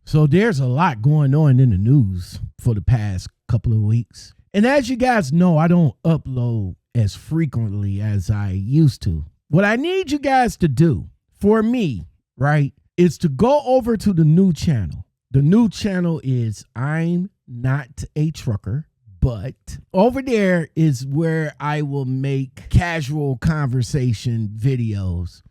So there's a lot going on in the news for the past couple of weeks. And as you guys know, I don't upload as frequently as I used to. What I need you guys to do for me, right, is to go over to the new channel. The new channel is I'm Not a Trucker, but over there is where I will make casual conversation videos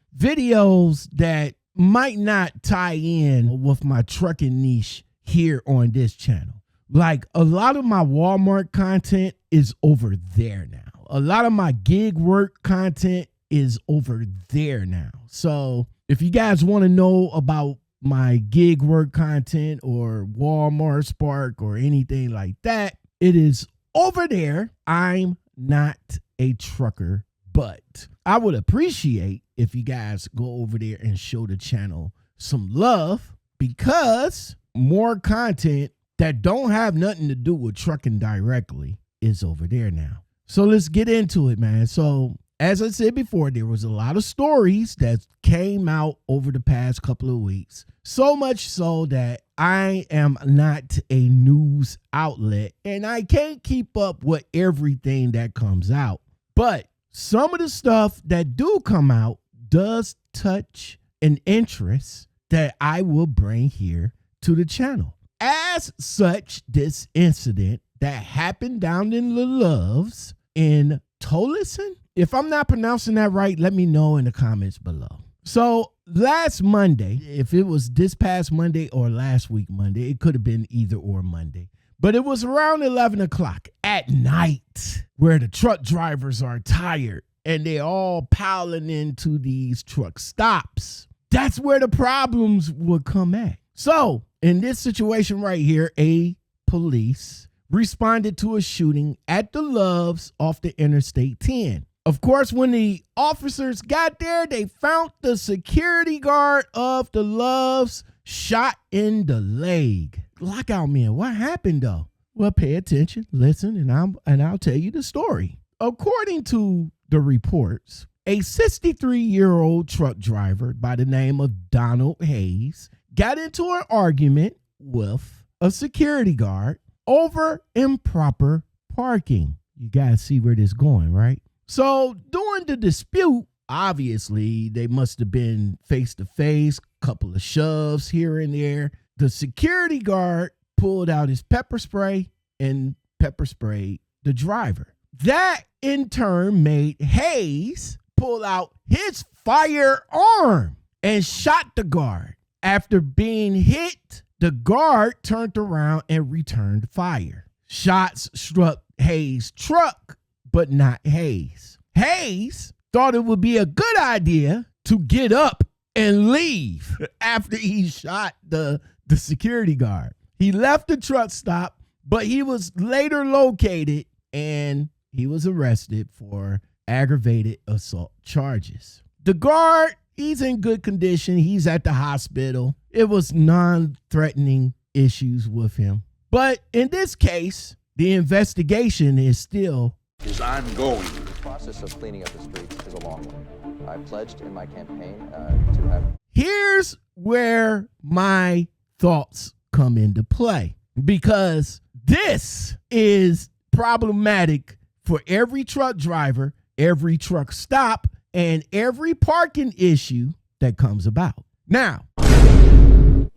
that might not tie in with my trucking niche here on this channel. Like a lot of my Walmart content is over there now. A lot of my gig work content is over there now. So if you guys want to know about my gig work content or Walmart Spark or anything like that, it is over there. I'm Not a Trucker, but I would appreciate if you guys go over there and show the channel some love, because more content that don't have nothing to do with trucking directly is over there now. So let's get into it, man. So as I said before, there was a lot of stories that came out over the past couple of weeks. So much so that I am not a news outlet and I can't keep up with everything that comes out. But some of the stuff that do come out does touch an interest that I will bring here to the channel. As such, this incident that happened down in the Loves in Tolleson, if I'm not pronouncing that right, let me know in the comments below. So last Monday, if it was this past Monday or last week Monday, it could have been either or Monday, but it was around 11 o'clock at night where the truck drivers are tired and they're all piling into these truck stops. That's where the problems would come at. So in this situation right here, a police responded to a shooting at the Loves off the Interstate 10. Of course, when the officers got there, they found the security guard of the Loves shot in the leg. Lockout man, what happened though? Well, pay attention, listen, and I'll tell you the story. According to the reports, a 63-year-old truck driver by the name of Donald Hayes got into an argument with a security guard over improper parking. You guys see where this is going, right? So during the dispute, obviously they must have been face to face, couple of shoves here and there. The security guard pulled out his pepper spray and pepper sprayed the driver. That in turn made Hayes pull out his firearm and shot the guard. After being hit, the guard turned around and returned fire. Shots struck Hayes' truck, but not Hayes. Hayes thought it would be a good idea to get up and leave after he shot the security guard. He left the truck stop, but he was later located and he was arrested for aggravated assault charges. The guard, he's in good condition. He's at the hospital. It was non-threatening issues with him. But in this case, the investigation is still ongoing. The process of cleaning up the streets is a long one. I pledged in my campaign to have... Here's where my thoughts come into play, because this is problematic for every truck driver, every truck stop, and every parking issue that comes about. Now,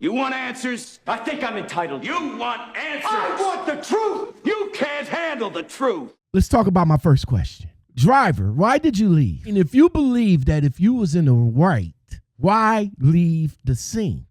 You want answers? I think I'm entitled. You want answers? I want the truth! You can't handle the truth. let's talk about my first question. Driver, why did you leave? And if you believe that if you was in the right, why leave the scene?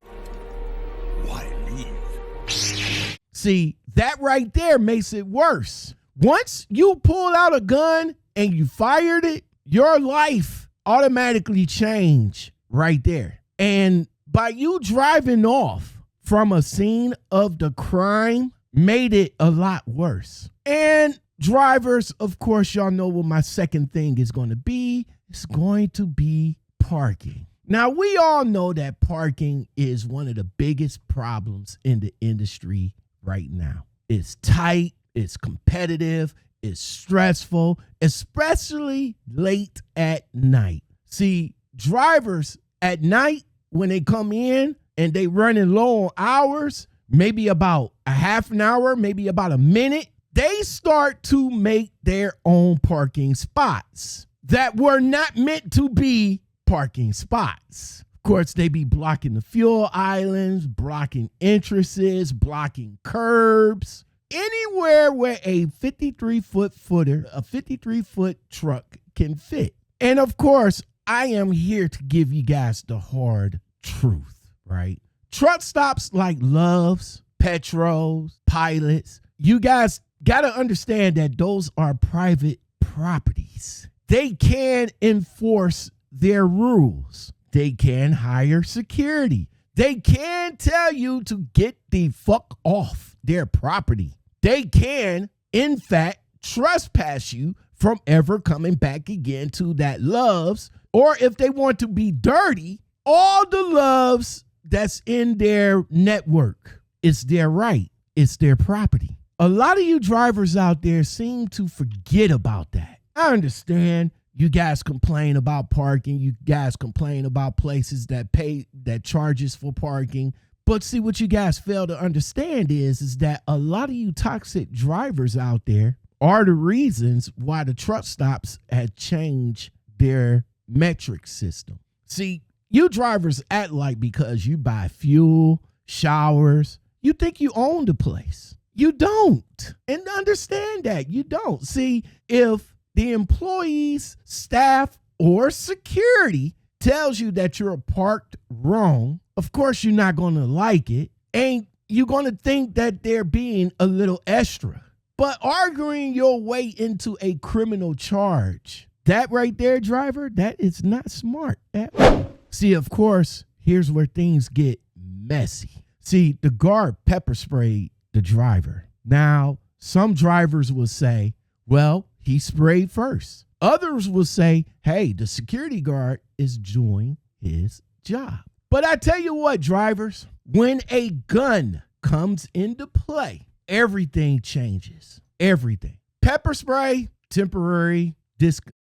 Why leave? See, that right there makes it worse. Once you pull out a gun and you fired it, your life automatically changed right there. And by you driving off from a scene of the crime made it a lot worse. And drivers, of course, y'all know what my second thing is going to be. It's going to be parking. Now, we all know that parking is one of the biggest problems in the industry right now. It's tight, it's competitive, it's stressful, especially late at night. See, drivers at night, when they come in, and they running low on hours, maybe about a half an hour, maybe about a minute, they start to make their own parking spots that were not meant to be parking spots. Of course, they be blocking the fuel islands, blocking entrances, blocking curbs, anywhere where a 53-foot truck can fit. And of course, I am here to give you guys the hard truth, right? Truck stops like Love's, Petro's, Pilots, you guys got to understand that those are private properties. They can enforce their rules. They can hire security. They can tell you to get the fuck off their property. They can, in fact, trespass you from ever coming back again to that Love's. Or if they want to be dirty, all the Loves that's in their network, it's their right. It's their property. A lot of you drivers out there seem to forget about that. I understand you guys complain about parking. You guys complain about places that charges for parking. But see, what you guys fail to understand is that a lot of you toxic drivers out there are the reasons why the truck stops had changed their metric system. See, you drivers act like because you buy fuel, showers, you think you own the place. You don't. And understand that you don't. See, if the employees, staff, or security tells you that you're parked wrong, of course you're not going to like it. And you're going to think that they're being a little extra. But arguing your way into a criminal charge, that right there, driver, that is not smart at all. See, of course, here's where things get messy. See, the guard pepper sprayed the driver. Now, some drivers will say, well, he sprayed first. Others will say, hey, the security guard is doing his job. But I tell you what, drivers, when a gun comes into play, everything changes. Everything. Pepper spray, temporary discomfort.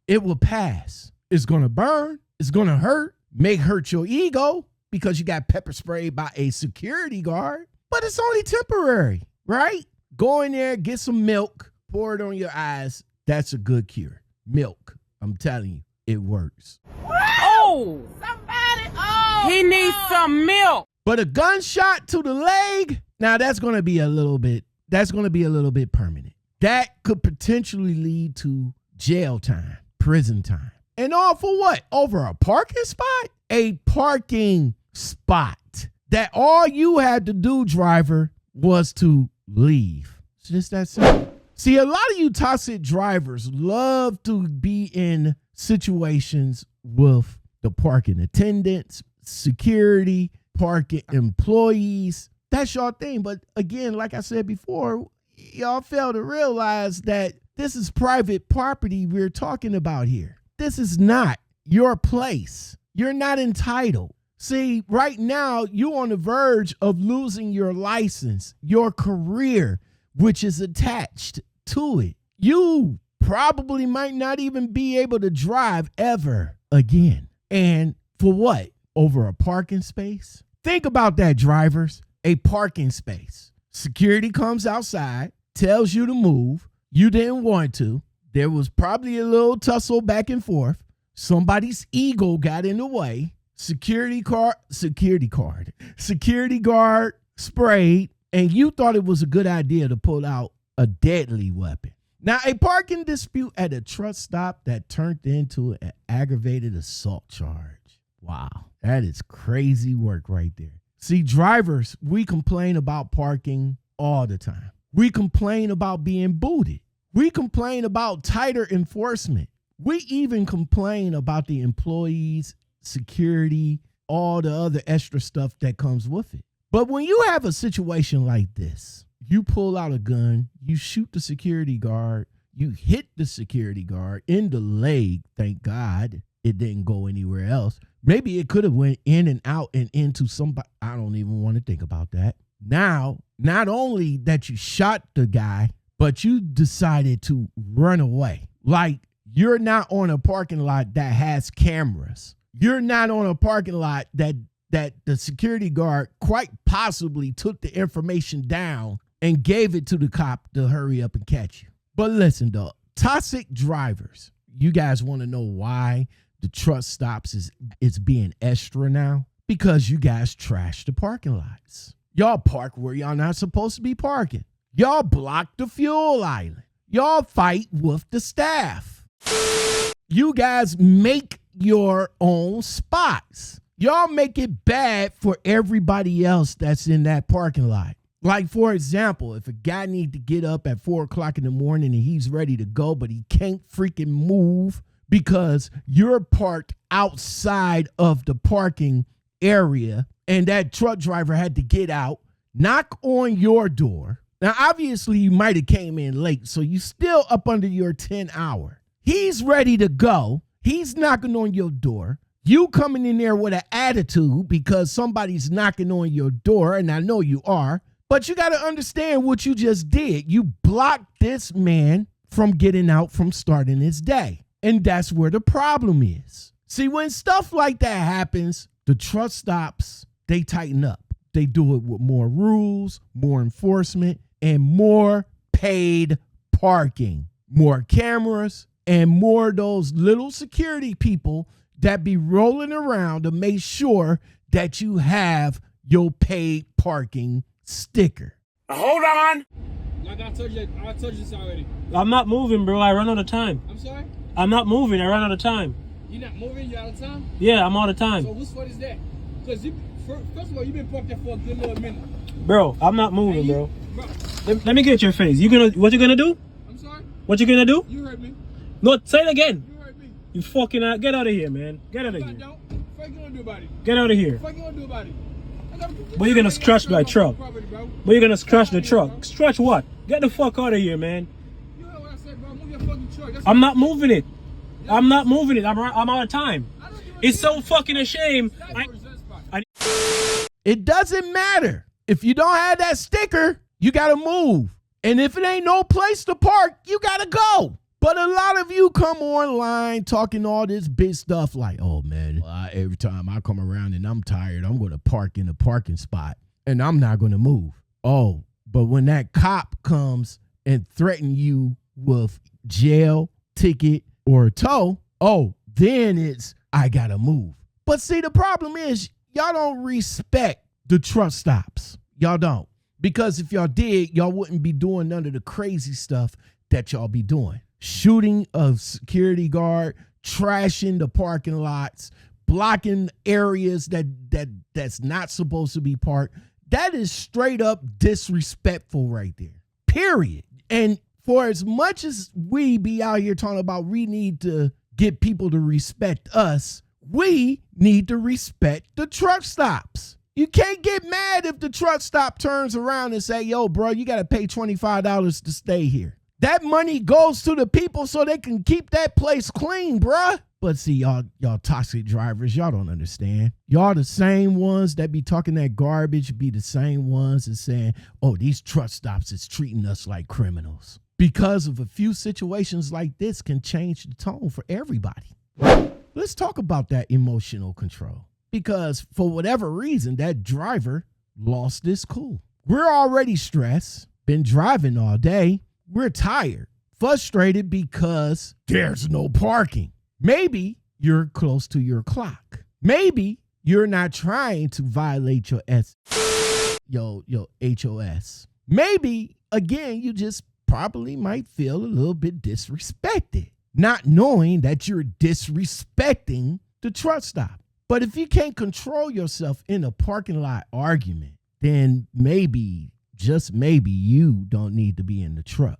It will pass. It's going to burn. It's going to hurt. May hurt your ego because you got pepper sprayed by a security guard. But it's only temporary, right? Go in there, get some milk, pour it on your eyes. That's a good cure. Milk. I'm telling you, it works. Oh! Somebody! Oh! He needs some milk! But a gunshot to the leg, now that's going to be a little bit permanent. That could potentially lead to jail time, prison time. And all for what? Over a parking spot? A parking spot that all you had to do, driver, was to leave. It's just that simple. See, a lot of you toxic drivers love to be in situations with the parking attendants, security, parking employees. That's your thing. But again, like I said before, y'all fail to realize that this is private property we're talking about here. This is not your place. You're not entitled. See, right now, you're on the verge of losing your license, your career, which is attached to it. You probably might not even be able to drive ever again. And for what? Over a parking space? Think about that, drivers. A parking space. Security comes outside, tells you to move. You didn't want to. There was probably a little tussle back and forth. Somebody's ego got in the way. Security guard sprayed, and you thought it was a good idea to pull out a deadly weapon. Now, a parking dispute at a truck stop that turned into an aggravated assault charge. Wow, that is crazy work right there. See, drivers, we complain about parking all the time. We complain about being booted. We complain about tighter enforcement. We even complain about the employees, security, all the other extra stuff that comes with it. But when you have a situation like this, you pull out a gun, you shoot the security guard, you hit the security guard in the leg. Thank God it didn't go anywhere else. Maybe it could have went in and out and into somebody. I don't even want to think about that. Now, not only that you shot the guy, but you decided to run away. Like, you're not on a parking lot that has cameras. you're not on a parking lot that the security guard quite possibly took the information down and gave it to the cop to hurry up and catch you. But listen, though, toxic drivers, you guys want to know why the truck stops is being extra now? Because you guys trash the parking lots. Y'all park where y'all not supposed to be parking. Y'all block the fuel island. Y'all fight with the staff. You guys make your own spots. Y'all make it bad for everybody else that's in that parking lot. Like, for example, if a guy needs to get up at 4 o'clock in the morning and he's ready to go, but he can't freaking move because you're parked outside of the parking area and that truck driver had to get out, knock on your door. Now, obviously, you might have came in late, so you still up under your 10 hour. He's ready to go. He's knocking on your door. You coming in there with an attitude because somebody's knocking on your door, and I know you are, but you got to understand what you just did. You blocked this man from getting out, from starting his day, and that's where the problem is. See, when stuff like that happens, the truck stops, they tighten up. They do it with more rules, more enforcement, and more paid parking, more cameras, and more of those little security people that be rolling around to make sure that you have your paid parking sticker. Hold on. Like I told you this already. I'm not moving, bro. I run out of time. I'm sorry? I'm not moving. I run out of time. You're not moving? You're out of time? Yeah, I'm out of time. So whose fault is that? Because first of all, you've been parked there for a good little minute. Bro, I'm not moving, And bro. Bro, Let me get your face. What you gonna do? I'm sorry? What you gonna do? You heard me. No, say it again. You heard me. You fucking get out of here, man. Get out of I here. don't. What you gonna do about it? Get out of here. What you gonna do about it? But you're gonna scratch my truck. But you're gonna scratch the truck. Scratch what? Get the fuck out of here, man. You heard what I said, bro. Move your fucking truck. That's I'm what not moving it. I'm not moving it. I'm out of time. I don't give a It's shit. so fucking a shame. That spot. It doesn't matter. If you don't have that sticker, you got to move. And if it ain't no place to park, you got to go. But a lot of you come online talking all this big stuff like, oh, man, every time I come around and I'm tired, I'm going to park in a parking spot and I'm not going to move. Oh, but when that cop comes and threatens you with jail, ticket, or a tow, oh, then it's, I got to move. But see, the problem is y'all don't respect the truck stops. Y'all don't. Because if y'all did, y'all wouldn't be doing none of the crazy stuff that y'all be doing. Shooting a security guard, trashing the parking lots, blocking areas that's not supposed to be parked. That is straight up disrespectful right there. Period. And for as much as we be out here talking about we need to get people to respect us, we need to respect the truck stops. You can't get mad if the truck stop turns around and say, yo, bro, you got to pay $25 to stay here. That money goes to the people so they can keep that place clean, bruh. But see, y'all toxic drivers, y'all don't understand. Y'all the same ones that be talking that garbage, be the same ones that saying, oh, these truck stops is treating us like criminals. Because of a few situations like this can change the tone for everybody. Let's talk about that emotional control. Because for whatever reason, that driver lost his cool. We're already stressed, been driving all day. We're tired, frustrated because there's no parking. Maybe you're close to your clock. Maybe you're not trying to violate your HOS. Maybe, again, you just probably might feel a little bit disrespected, not knowing that you're disrespecting the truck stop. But if you can't control yourself in a parking lot argument, then maybe, just maybe, you don't need to be in the truck.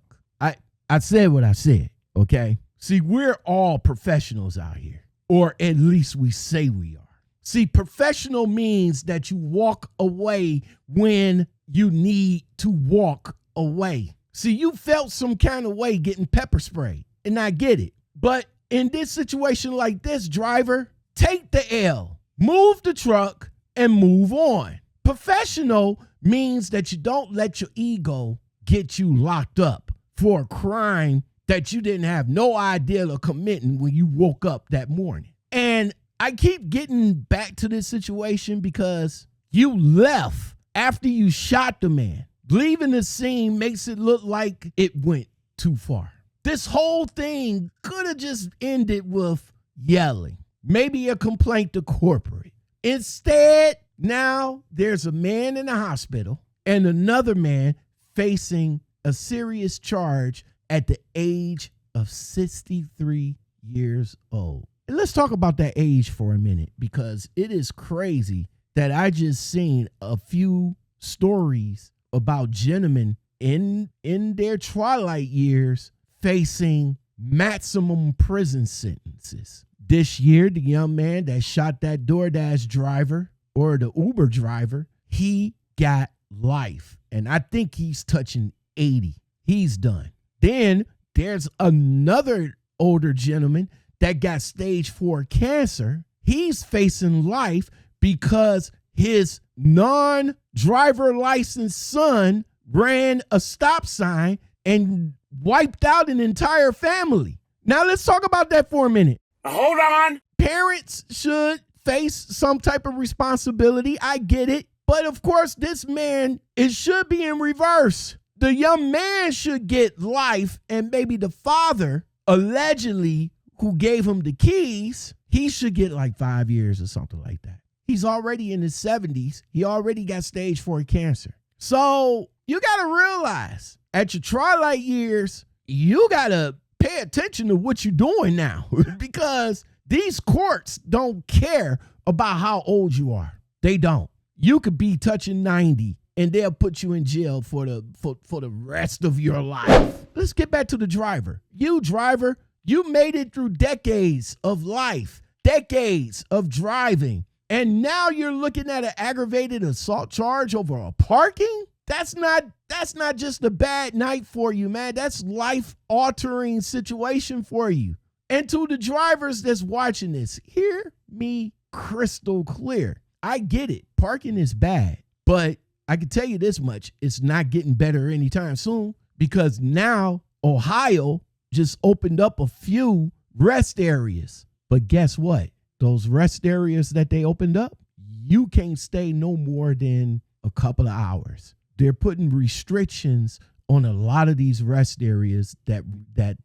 I said what I said, okay? See, we're all professionals out here, or at least we say we are. See, professional means that you walk away when you need to walk away. See, you felt some kind of way getting pepper sprayed, and I get it. But in this situation like this, driver, take the L, move the truck, and move on. Professional means that you don't let your ego get you locked up for a crime that you didn't have no idea of committing when you woke up that morning. And I keep getting back to this situation because you left after you shot the man. Leaving the scene makes it look like it went too far. This whole thing could have just ended with yelling, maybe a complaint to corporate. Instead, now there's a man in the hospital and another man facing a serious charge at the age of 63 years old. And let's talk about that age for a minute, because it is crazy that I just seen a few stories about gentlemen in their twilight years facing maximum prison sentences. This year, the young man that shot that DoorDash driver or the Uber driver, he got life. And I think he's touching 80. He's done. Then there's another older gentleman that got stage 4 cancer. He's facing life because his non-driver licensed son ran a stop sign and wiped out an entire family. Now let's talk about that for a minute. Hold on. Parents should face some type of responsibility. I get it. But of course, this man, it should be in reverse. The young man should get life, and maybe the father, allegedly, who gave him the keys, he should get like 5 years or something like that. He's already in his 70s. He already got stage 4 cancer. So you got to realize at your twilight years, you got to pay attention to what you're doing now because these courts don't care about how old you are. They don't. You could be touching 90 and they'll put you in jail for the rest of your life. Let's get back to the driver. You driver, you made it through decades of life, decades of driving, and now you're looking at an aggravated assault charge over a parking? That's not just a bad night for you, man. That's life-altering situation for you. And to the drivers that's watching this, hear me crystal clear. I get it. Parking is bad, but I can tell you this much. It's not getting better anytime soon because now Ohio just opened up a few rest areas. But guess what? Those rest areas that they opened up, you can't stay no more than a couple of hours. They're putting restrictions on a lot of these rest areas that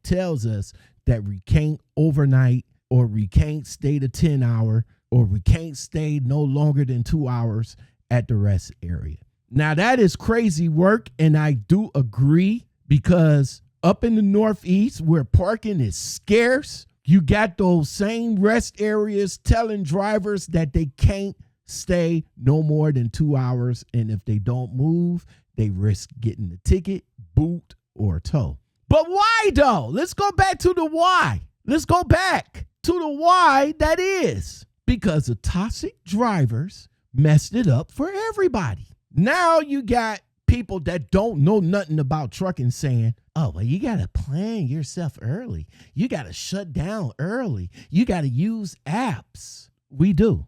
tells us that we can't overnight, or we can't stay to 10 hour, or we can't stay no longer than 2 hours at the rest area. Now that is crazy work, and I do agree, because up in the Northeast where parking is scarce, you got those same rest areas telling drivers that they can't stay no more than 2 hours. And if they don't move, they risk getting a ticket, boot, or tow. But why though? Let's go back to the why. Let's go back to the why that is. Because the toxic drivers messed it up for everybody. Now you got people that don't know nothing about trucking saying, oh, well, you got to plan yourself early. You got to shut down early. You got to use apps. We do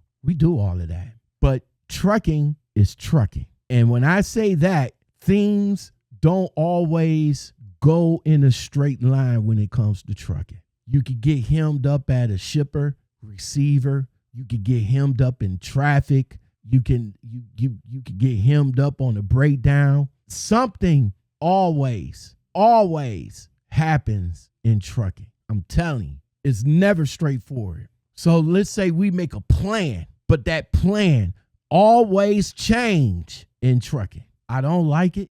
all of that. But trucking is trucking. And when I say that, things don't always go in a straight line when it comes to trucking. You could get hemmed up at a shipper, receiver. You could get hemmed up in traffic. You could get hemmed up on a breakdown. Something always happens in trucking. I'm telling you, it's never straightforward. So let's say we make a plan, but that plan always change in trucking. I don't like it.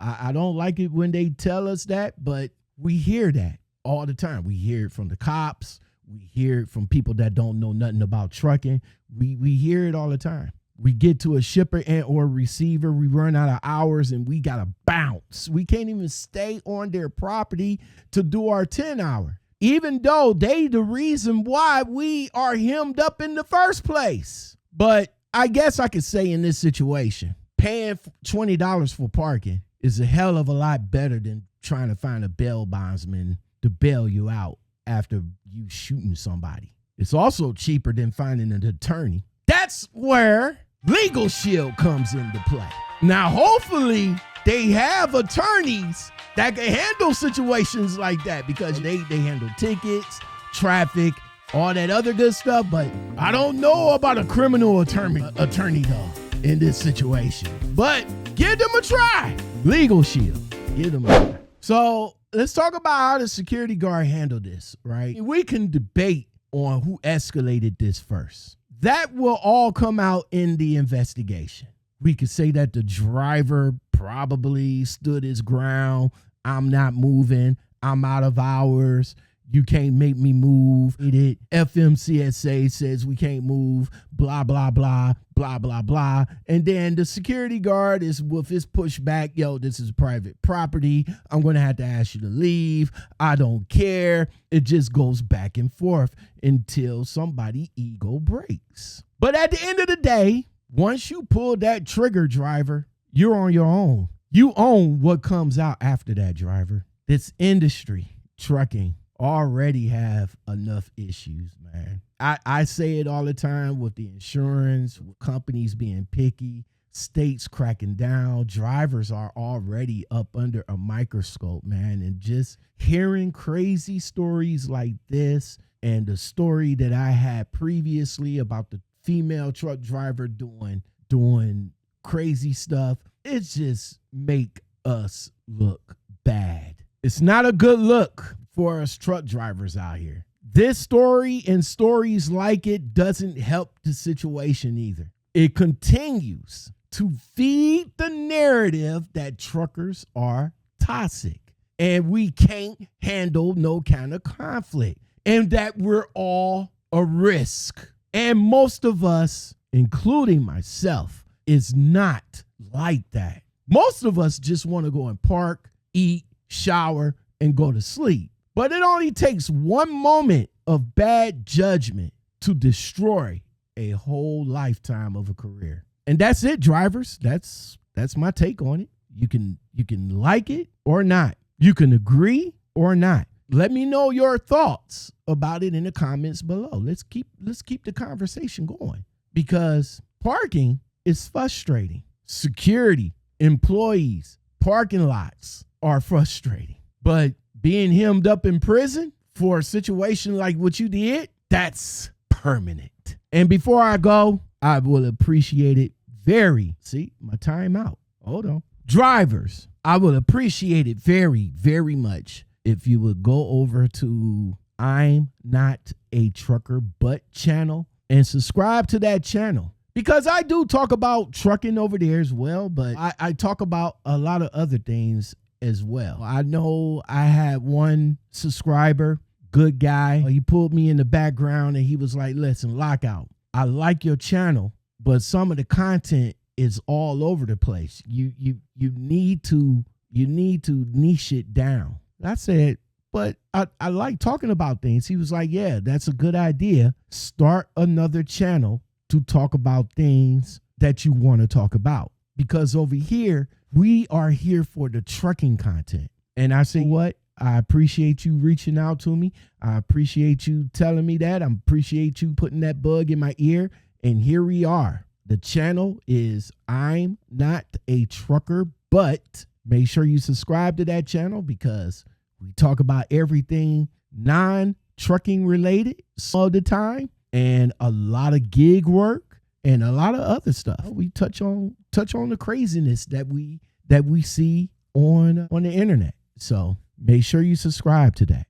I don't like it when they tell us that, but we hear that all the time. We hear it from the cops. We hear it from people that don't know nothing about trucking. We hear it all the time. We get to a shipper and or receiver, we run out of hours and we got to bounce. We can't even stay on their property to do our 10 hour, even though they the reason why we are hemmed up in the first place. But I guess I could say in this situation, paying $20 for parking is a hell of a lot better than trying to find a bail bondsman to bail you out after you shooting somebody. It's also cheaper than finding an attorney. That's where Legal Shield comes into play. Now, hopefully, they have attorneys that can handle situations like that because they handle tickets, traffic, all that other good stuff, but I don't know about a criminal attorney though in this situation. But give them a try. Legal Shield. Give them a try. So let's talk about how the security guard handled this, right? We can debate on who escalated this first. That will all come out in the investigation. We could say that the driver probably stood his ground. I'm not moving. I'm out of hours. You can't make me move. FMCSA says we can't move. Blah, blah, blah, blah, blah, blah. And then the security guard is with his pushback. Yo, this is private property. I'm going to have to ask you to leave. I don't care. It just goes back and forth until somebody ego breaks. But at the end of the day, once you pull that trigger, driver, you're on your own. You own what comes out after that, driver. This industry, trucking, already have enough issues, man. I say it all the time with the insurance, with companies being picky, states cracking down. Drivers are already up under a microscope, man. And just hearing crazy stories like this and the story that I had previously about the female truck driver doing crazy stuff, it just make us look bad. It's not a good look for us truck drivers out here. This story and stories like it doesn't help the situation either. It continues to feed the narrative that truckers are toxic and we can't handle no kind of conflict and that we're all a risk. And most of us, including myself, is not like that. Most of us just want to go and park, eat, shower, and go to sleep. But it only takes one moment of bad judgment to destroy a whole lifetime of a career. And that's it, drivers. That's my take on it. You can like it or not. You can agree or not. Let me know your thoughts about it in the comments below. Let's keep the conversation going because parking is frustrating. Security, employees, parking lots are frustrating. But being hemmed up in prison for a situation like what you did, that's permanent. And before I go, I will appreciate it see, my time out. Hold on. Drivers, I will appreciate it very, very much if you would go over to I'm Not a Trucker But channel and subscribe to that channel. Because I do talk about trucking over there as well, but I talk about a lot of other things as well. I know I had one subscriber, good guy. He pulled me in the background and he was like, listen, Lockout, I like your channel, but some of the content is all over the place. You need to niche it down. I said, but I like talking about things. He was like, yeah, that's a good idea. Start another channel to talk about things that you want to talk about. Because over here, we are here for the trucking content. And I say, what? I appreciate you reaching out to me. I appreciate you telling me that. I appreciate you putting that bug in my ear. And here we are. The channel is I'm Not a Trucker But. Make sure you subscribe to that channel because we talk about everything non-trucking related all the time and a lot of gig work and a lot of other stuff. We touch on the craziness that we see on the internet. So make sure you subscribe to that.